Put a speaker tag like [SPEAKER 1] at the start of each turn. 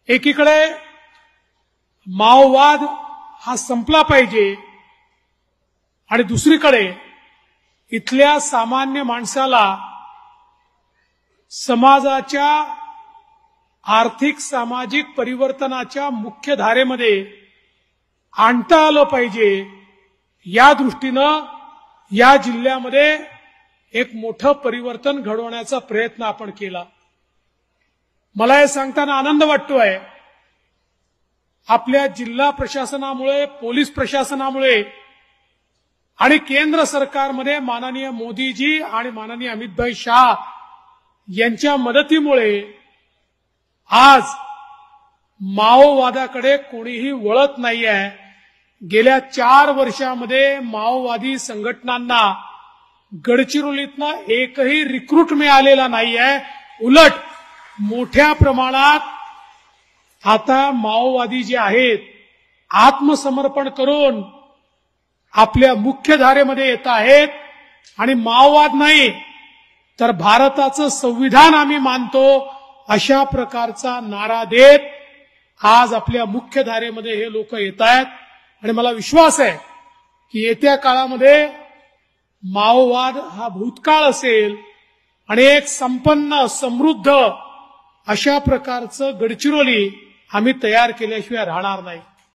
[SPEAKER 1] एकीकडे माओवाद हा संपला पाहिजे आणि दुसरीकडे इथल्या सामान्य माणसाला समाजाच्या आर्थिक सामाजिक परिवर्तनाच्या मुख्य धारेमध्ये आणता आलं पाहिजे। या दृष्टीनं या जिल्ह्यामध्ये एक मोठं परिवर्तन घडवण्याचा प्रयत्न आपण केला। मला हे सांगताना आनंद वाटतोय, आपल्या जिल्हा प्रशासनामुळे, पोलीस प्रशासनामुळे आणि केंद्र सरकारमध्ये माननीय मोदीजी आणि माननीय अमितभाई शाह यांच्या मदतीमुळे आज माओवादाकडे कोणीही वळत नाहीये। गेल्या 4 वर्षामध्ये माओवादी संघटनांना गडचिरोलीतनं एकही रिक्रूट मिळालेला नाहीये। उलट मोठ्या प्रमाणात आता माओवादी जे आहेत आत्मसमर्पण करून आपल्या मुख्य धारेमध्ये येत आहेत आणि माओवाद नाही तर भारताचं संविधान आम्ही मानतो अशा प्रकारचा नारा देत आज आपल्या मुख्य धारेमध्ये हे लोक येत आहेत। आणि मला विश्वास आहे की येत्या काळामध्ये माओवाद हा भूतकाळ असेल आणि एक संपन्न समृद्ध अशा प्रकारचं गडचिरोली आम्ही तयार केल्याशिवाय राहणार नाही।